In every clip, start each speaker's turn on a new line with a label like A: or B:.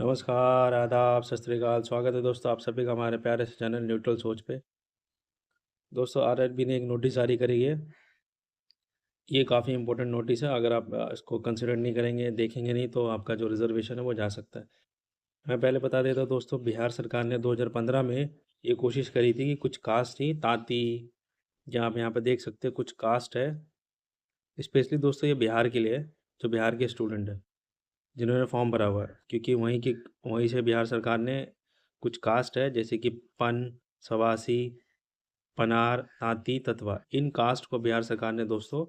A: नमस्कार, आदाब, सत श्री अकाल। स्वागत है दोस्तों आप सभी का हमारे प्यारे से चैनल न्यूट्रल सोच पे। दोस्तों आरआरबी ने एक नोटिस जारी करी है। ये काफ़ी इंपॉर्टेंट नोटिस है। अगर आप इसको कंसिडर नहीं करेंगे, देखेंगे नहीं, तो आपका जो रिजर्वेशन है वो जा सकता है। मैं पहले बता देता हूँ दोस्तों, बिहार सरकार ने 2015 में ये कोशिश करी थी कि कुछ कास्ट थी, तांती, जहाँ आप यहाँ पे देख सकते हैं कुछ कास्ट है। स्पेशली दोस्तों ये बिहार के लिए है, जो बिहार के स्टूडेंट है जिन्होंने फॉर्म भरा हुआ है, क्योंकि वहीं से बिहार सरकार ने कुछ कास्ट है जैसे कि पन, सवासी, पनार, तांती, ततवा, इन कास्ट को बिहार सरकार ने दोस्तों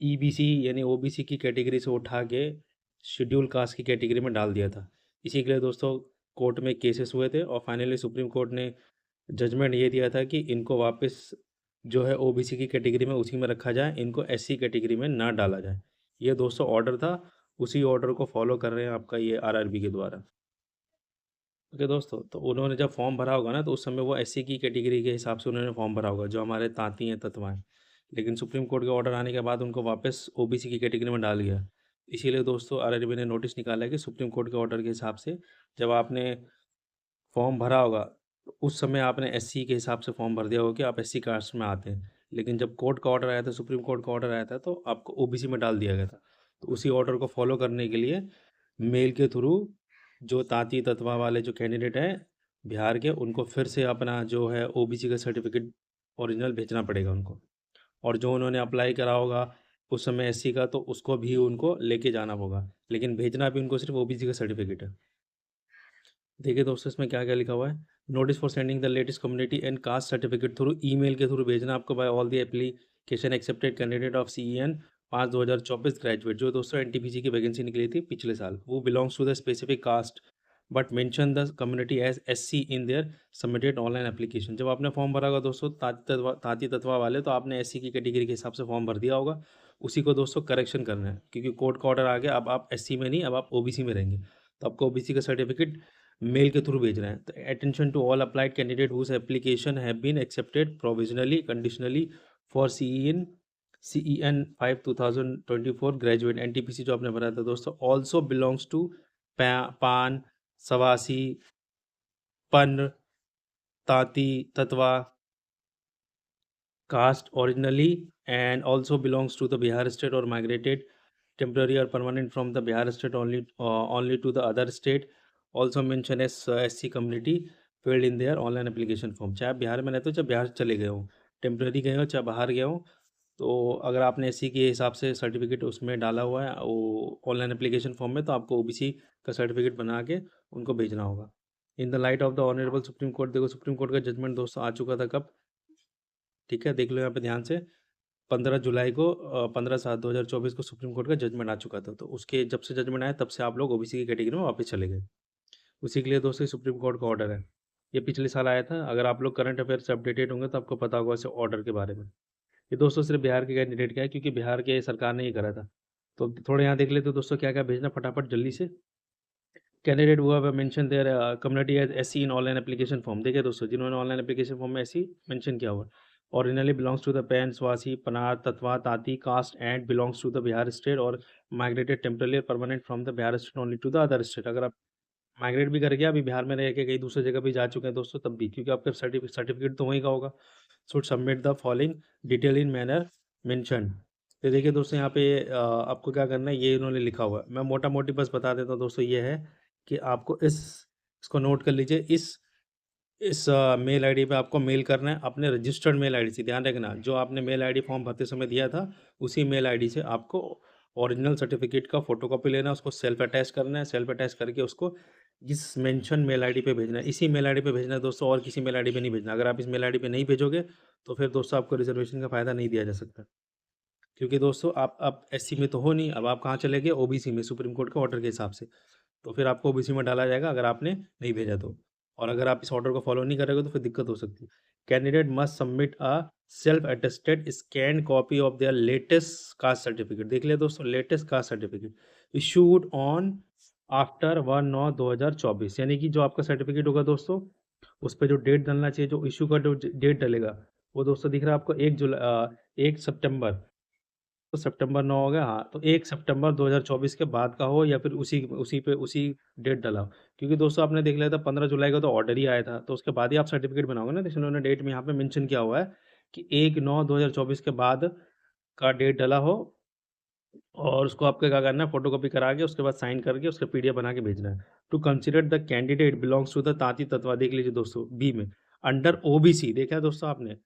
A: ईबीसी यानी ओबीसी की कैटेगरी से उठा के शेड्यूल कास्ट की कैटेगरी में डाल दिया था। इसी के लिए दोस्तों कोर्ट में केसेस हुए थे और फाइनली सुप्रीम कोर्ट ने जजमेंट ये दिया था कि इनको वापस जो है ओबीसी की कैटेगरी में उसी में रखा जाए, इनको एससी कैटेगरी में ना डाला जाए। ये दोस्तों ऑर्डर था, उसी ऑर्डर को फॉलो कर रहे हैं आपका ये आरआरबी के द्वारा। ओके दोस्तों, तो उन्होंने जब फॉर्म भरा होगा ना, तो उस समय वो एससी की कैटेगरी के हिसाब से उन्होंने फॉर्म भरा होगा, जो हमारे तांती हैं, तत्वा हैं। लेकिन सुप्रीम कोर्ट के ऑर्डर आने के बाद उनको वापस ओबीसी की कैटेगरी में डाल गया। इसीलिए दोस्तों आरआरबी ने नोटिस निकाला है कि सुप्रीम कोर्ट के ऑर्डर के हिसाब से जब आपने फॉर्म भरा होगा, तो उस समय आपने एससी के हिसाब से फॉर्म भर दिया होगा कि आप एससी कास्ट में आते हैं। लेकिन जब कोर्ट का ऑर्डर आया था, सुप्रीम कोर्ट का ऑर्डर आया था, तो आपको ओबीसी में डाल दिया गया था। तो उसी ऑर्डर को फॉलो करने के लिए मेल के थ्रू जो तांती तत्वा वाले जो कैंडिडेट हैं बिहार के, उनको फिर से अपना जो है ओबीसी का सर्टिफिकेट ओरिजिनल भेजना पड़ेगा उनको। और जो उन्होंने अप्लाई करा होगा उस समय एससी का, तो उसको भी उनको लेके जाना होगा, लेकिन भेजना भी उनको सिर्फ ओबीसी का सर्टिफिकेट है। देखिए दोस्तों इसमें क्या क्या लिखा हुआ है। Notice for sending the latest community and caste certificate through email के थ्रू भेजना आपको by all the application accepted candidate of CEN 5/2024 graduate, जो दोस्तों एनटीपीसी की वैकेंसी निकली थी पिछले साल, वो belongs to the specific caste but mention the community as SC in their submitted online application. जब आपने फॉर्म भरा होगा दोस्तों ताती तत्वा वाले, तो आपने एससी की कैटेगरी के हिसाब से फॉर्म भर दिया होगा। उसी को दोस्तों करेक्शन करना है, क्योंकि कोर्ट का ऑर्डर आ गया, अब आप एससी में नहीं, अब आप ओबीसी में रहेंगे। तो आपको ओबीसी का सर्टिफिकेट मेल के थ्रू भेज रहे हैं। तो attention to all applied candidate whose application have been accepted provisionally conditionally for CEN 5/2024 graduate NTPC जो आपने भरा था दोस्तों, ऑल्सो बिलोंग्स टू पान, सवासी, पन, Tanti, ततवा caste originally and also belongs to the Bihar state or migrated temporary or permanent from the Bihar state only to the other state, also mention as SC community filled in their online application form। चाहे आप बिहार में रहते हो, चाहे बिहार चले गए हो, temporary गए हो, चाहे बाहर गए हो, तो अगर आपने एससी के हिसाब से सर्टिफिकेट उसमें डाला हुआ है वो ऑनलाइन एप्लीकेशन फॉर्म में, तो आपको ओबीसी का सर्टिफिकेट बना के उनको भेजना होगा। In the light of the honourable supreme court, देखो सुप्रीम कोर्ट का जजमेंट दोस्तों आ चुका था कब, ठीक है, देख लो यहाँ पे ध्यान से। 15 जुलाई को 15/7/2024 को सुप्रीम कोर्ट का जजमेंट आ चुका था। तो उसके जब से जजमेंट आया तब से आप लोग ओबीसी की कैटेगरी में वापस चले गए। उसी के लिए दोस्तों सुप्रीम कोर्ट का ऑर्डर है। ये पिछले साल आया था। अगर आप लोग करंट अफेयर से अपडेटेड होंगे तो आपको पता होगा इस ऑर्डर के बारे में। ये दोस्तों सिर्फ बिहार के कैंडिडेट का है, क्योंकि बिहार के सरकार ने ये करा था। तो थोड़े यहाँ देख लेते दोस्तों क्या क्या भेजना फटाफट जल्दी से। कैंडिडेट हुआ mention their community as SC in online application form. देखिए दोस्तों, जिन्होंने ऑनलाइन एप्लीकेशन फॉर्म में एससी मेंशन किया हुआ, originally belongs to the Pan, Swasi, Panar, Tatwa, Tanti caste and belongs to the Bihar state और migrated temporary permanent from the Bihar state only to the other state. अगर आप migrate भी करके अभी बिहार में रह के कहीं दूसरी जगह भी जा चुके हैं दोस्तों, तब भी, क्योंकि आपका सर्टिफिकेट तो वहीं का होगा, should submit the following detail in manner mention. तो देखिए दोस्तों यहाँ पे आपको क्या करना है, ये इन्होंने लिखा हुआ है। मैं मोटा मोटी बस बता देता हूँ दोस्तों, ये है कि आपको इसको नोट कर लीजिए। इस मेल आईडी पे आपको मेल करना है, अपने रजिस्टर्ड मेल आईडी से। ध्यान रखना, जो आपने मेल आईडी फॉर्म भरते समय दिया था, उसी मेल आईडी से आपको ओरिजिनल सर्टिफिकेट का फोटोकॉपी लेना है, उसको सेल्फ अटैच करना है। सेल्फ अटैच करके उसको इस मेंशन मेल आईडी पे भेजना है। इसी मेल आईडी पे भेजना है दोस्तों, और किसी मेल आईडी पे नहीं भेजना। अगर आप इस मेल आईडी पे नहीं भेजोगे तो फिर दोस्तों आपको रिजर्वेशन का फ़ायदा नहीं दिया जा सकता, क्योंकि दोस्तों आप एससी में तो हो नहीं, अब आप कहाँ चले गए, ओबीसी में, सुप्रीम कोर्ट के ऑर्डर के हिसाब से। तो फिर आपको ओबीसी में डाला जाएगा अगर आपने नहीं भेजा तो। और अगर आप इस ऑर्डर को फॉलो नहीं करोगे तो फिर दिक्कत हो सकती है। Candidate must submit a self attested scan copy of their latest caste certificate. देख लिया दोस्तों, latest cast certificate issued on after 1/9/2024, यानी कि जो आपका सर्टिफिकेट होगा दोस्तों, उस पर जो डेट डलना चाहिए, जो इशू का जो डेट डलेगा, वो दोस्तों दिख रहा है आपको 1 सितंबर तो सितंबर 9 हो गया, हाँ, तो 1 सितंबर 2024 के बाद का हो या फिर उसी डेट डला हो। क्योंकि दोस्तों आपने देख लिया था 15 जुलाई को तो ऑर्डर ही आया था, तो उसके बाद ही आप सर्टिफिकेट बनाओगे ना, तो इन्होंने डेट में यहाँ पे मेंशन किया हुआ है कि 1/9/2024 के बाद का डेट डला हो और उसको आपको क्या करना है, फ़ोटोकॉपी करा के उसके बाद साइन करके उसका पीडीएफ बना के भेजना है। To consider the candidate belongs to the Tanti Tatwa, देख लीजिए दोस्तों बी में, अंडर ओबीसी, देखा है दोस्तों आपने?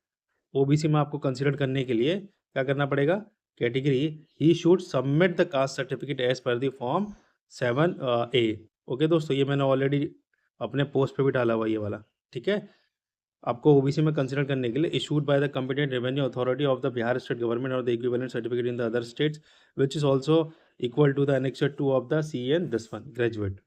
A: ओबीसी में आपको कंसीडर करने के लिए क्या करना पड़ेगा? Category he should submit the caste certificate as per the form 7 A. Okay दोस्तों, ये मैंने ऑलरेडी अपने पोस्ट पे भी डाला हुआ ये वाला, ठीक है? आपको ओबीसी में कंसीडर करने के लिए issued by the competent revenue authority of the Bihar state government और the equivalent certificate in the other states which is also equal to the annexure 2 of the CN this one graduate.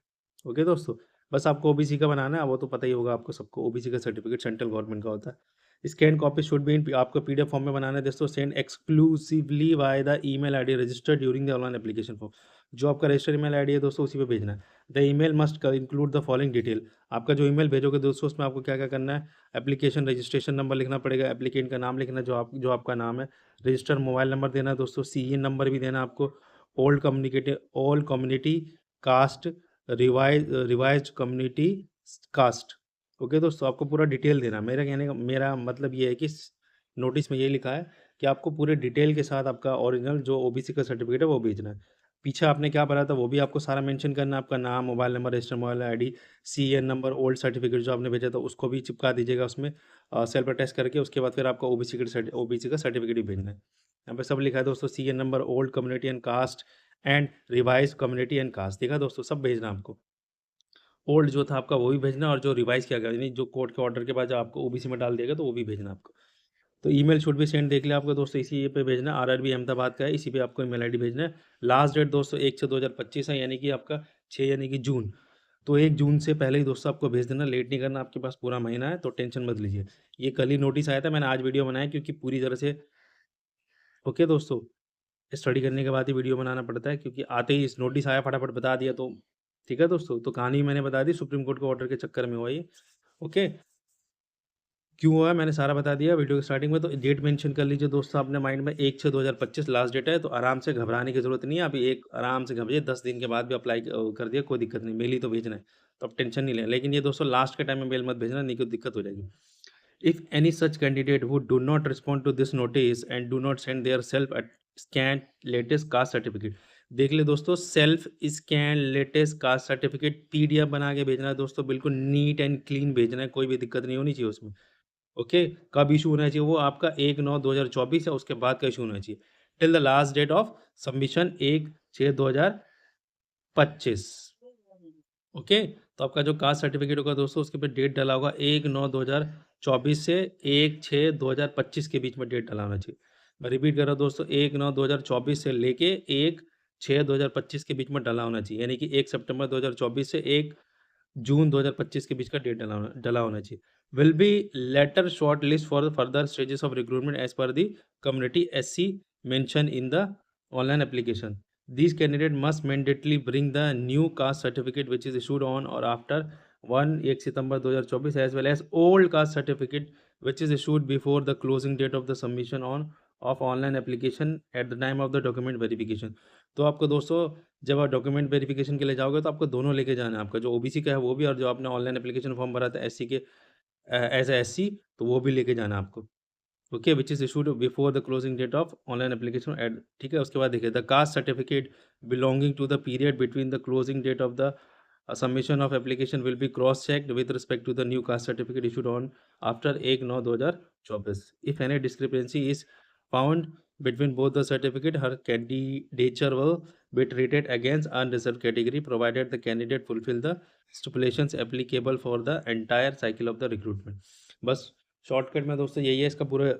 A: Okay दोस्तों, बस आपको OBC का बनाना है, वो तो पता ही होगा आपको सबको, ओबीसी का सर्टिफिकेट सेंट्रल गवर्नमेंट का होता है। Scan copy should be in, आपको पीडीएफ फॉर्म में बनाना है दोस्तों, send exclusively by the email ID registered during the online application form. जो आपका रजिस्टर्ड ईमेल आईडी है दोस्तों उसी पे भेजना है। The email must include the following detail, आपका जो ईमेल भेजोगे दोस्तों उसमें आपको क्या क्या करना है, एप्लीकेशन रजिस्ट्रेशन नंबर लिखना पड़ेगा, एप्लीकेंट का नाम लिखना है जो आपका नाम है, रजिस्टर मोबाइल नंबर देना है दोस्तों, सीएन नंबर भी देना है आपको, old community caste, revised community caste. Okay दोस्तों, आपको पूरा डिटेल देना। मेरा मतलब ये है कि नोटिस में ये लिखा है कि आपको पूरे डिटेल के साथ आपका ओरिजिनल जो ओबीसी का सर्टिफिकेट है वो भेजना है। पीछे आपने क्या भरा था वो भी आपको सारा मेंशन करना है, आपका नाम, mobile number, register mobile ID, CN number, old certificate जो आपने भेजा था उसको भी चिपका दीजिएगा उसमें सेल्फ अटेस्ट करके। उसके बाद फिर आपको ओबीसी का सर्टिफिकेट भी भेजना है। यहाँ पे सब लिखा है दोस्तों, CEN number, old community and caste and revise community and caste, देखा दोस्तों, सब भेजना आपको। ओल्ड जो था आपका वो भी भेजना और जो रिवाइज किया गया यानी जो कोर्ट के ऑर्डर के बाद जो आपको ओबीसी में डाल दिया तो वो भी भेजना आपको। तो ईमेल शुड भी सेंड, देख लिया आपको दोस्तों, इसी ये पे भेजना, आरआरबी अहमदाबाद का है, इसी पे आपको ईमेल आईडी भेजना है। लास्ट डेट दोस्तों 1/6/2025 है, यानी कि आपका 6 यानी कि जून। तो 1 जून से पहले ही दोस्तों आपको भेज देना, लेट नहीं करना, आपके पास पूरा महीना है, तो टेंशन मत लीजिए। ये कल ही नोटिस आया था, मैंने आज वीडियो बनाया क्योंकि पूरी तरह से, ओके दोस्तों, स्टडी करने के बाद ही वीडियो बनाना पड़ता है, क्योंकि आते ही इस नोटिस आया फटाफट बता दिया तो ठीक है दोस्तों। तो कहानी मैंने बता दी, सुप्रीम कोर्ट के ऑर्डर के चक्कर में हुआ ये। ओके, क्यों हुआ मैंने सारा बता दिया वीडियो की स्टार्टिंग में। तो डेट मेंशन कर लीजिए दोस्तों अपने माइंड में, 1/6/2025 लास्ट डेट है, तो आराम से घबराने की जरूरत नहीं है। अभी एक आराम से घबराइए, 10 दिन के बाद भी अप्लाई कर दिया, कोई दिक्कत नहीं, मेल ही तो भेजना है, तो अब टेंशन नहीं लें। लेकिन ये दोस्तों लास्ट के टाइम में मेल मत भेजना, नहीं तो दिक्कत हो जाएगी। If any such candidate who do not respond to this notice and do not send their self scanned latest caste certificate, देख ले दोस्तों, self scan latest caste certificate PDF बना के भेजना है दोस्तों, बिल्कुल नीट एंड क्लीन भेजना है, कोई भी दिक्कत नहीं होनी चाहिए उसमें। ओके, कब इशू होना चाहिए वो आपका 1/9/2024 है, उसके बाद का इशू होना चाहिए। Till the last date of submission 1/6/2025। Okay, तो आपका जो कास्ट सर्टिफिकेट होगा दोस्तों उसके पे डेट डाला होगा 1/9/2024 से 1/6/2025 के बीच में डेट डाला होना चाहिए। मैं रिपीट कर रहा हूँ दोस्तों, 1/9/2024 से लेके 1/6/2025 के बीच में डाला होना चाहिए, यानी कि 1 सितंबर 2024 से 1 जून 2025 के बीच का डेट डला होना चाहिए। Will be later short list for the further stages of recruitment as per the community SC mention in the online application. These candidate must mandatorily bring the new caste certificate which is issued on or after 1 September 2024 as well as old caste certificate which is issued before the closing date of the submission on of online application at the time of the document verification। तो आपको दोस्तों जब आप document verification के लिए जाओगे तो आपको दोनों लेके जाना है, आपका जो ओबीसी का है वो भी और जो आपने ऑनलाइन एप्लीकेशन फॉर्म भरा था एससी के एज ए एससी, तो वो भी लेके जाना है आपको। Okay, which is issued before the closing date of online application ad, ठीक है। उसके बाद देखिए, the caste certificate belonging to the period between the closing date of the submission of application will be cross checked with respect to the new caste certificate issued on after 1/9/2024। If any discrepancy is found between both the certificate, her candidature will be treated against unreserved category provided the candidate fulfill the stipulations applicable for the entire cycle of the recruitment। बस shortcut में दोस्तों यही है इसका पूरा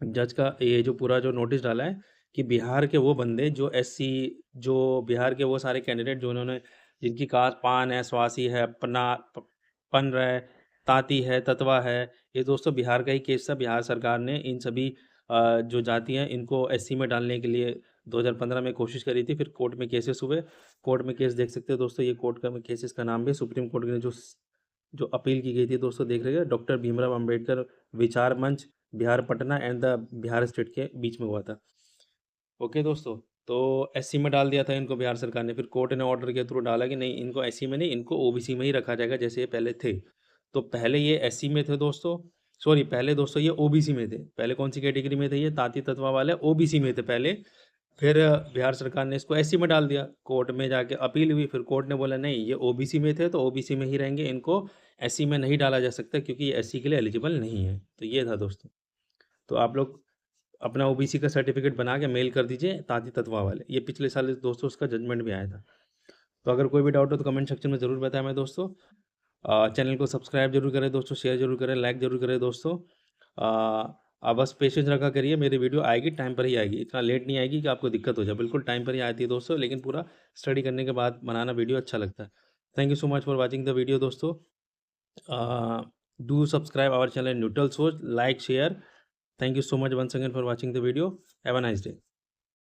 A: जज का, ये जो पूरा जो नोटिस डाला है कि बिहार के वो बंदे जो एससी, जो बिहार के वो सारे कैंडिडेट जो उन्होंने, जिनकी कास्ट पान है, स्वासी है, पन है, ताती है, ततवा है, ये दोस्तों बिहार का ही केस था। बिहार सरकार ने इन सभी जो जाति हैं इनको एससी में डालने के लिए 2015 में कोशिश करी थी, फिर कोर्ट में केसेस हुए। कोर्ट में केस देख सकते हो दोस्तों, ये कोर्ट का केसेस का नाम भी, सुप्रीम कोर्ट ने जो अपील की गई थी दोस्तों, देख रहे हैं, डॉक्टर भीमराव अंबेडकर विचार मंच Bihar Patna and the Bihar state के बीच में हुआ था। ओके दोस्तों, तो एससी में डाल दिया था इनको बिहार सरकार ने, फिर कोर्ट ने ऑर्डर के थ्रू डाला कि नहीं, इनको एससी में नहीं, इनको ओबीसी में ही रखा जाएगा जैसे ये पहले थे। तो पहले ये एससी में थे दोस्तों, सॉरी पहले दोस्तों ये ओबीसी में थे। पहले कौन सी कैटेगरी में थे ये, ताती तत्वा वाले ओबीसी में थे पहले। फिर बिहार सरकार ने इसको एससी में डाल दिया, कोर्ट में जाके अपील हुई, फिर कोर्ट ने बोला नहीं ये ओबीसी में थे तो ओबीसी में ही रहेंगे, इनको एससी में नहीं डाला जा सकता क्योंकि ये एससी के लिए एलिजिबल नहीं है। तो ये था दोस्तों। तो आप लोग अपना ओबीसी का सर्टिफिकेट बना के मेल कर दीजिए ताती तत्वा वाले। ये पिछले साल दोस्तों उसका जजमेंट भी आया था। तो अगर कोई भी डाउट हो तो कमेंट सेक्शन में ज़रूर बताएं मैं दोस्तों। चैनल को सब्सक्राइब जरूर करें दोस्तों, शेयर जरूर करें, लाइक जरूर करें दोस्तों। आप बस पेशेंस रखा करिए, मेरी वीडियो आएगी टाइम पर ही आएगी, इतना लेट नहीं आएगी कि आपको दिक्कत हो जाए, बिल्कुल टाइम पर ही आती है दोस्तों, लेकिन पूरा स्टडी करने के बाद बनाना वीडियो अच्छा लगता है। Thank you so much for watching the video दोस्तों। Do subscribe our channel neutral Soch, like share. Thank you so much once again for watching the video. Have a nice day.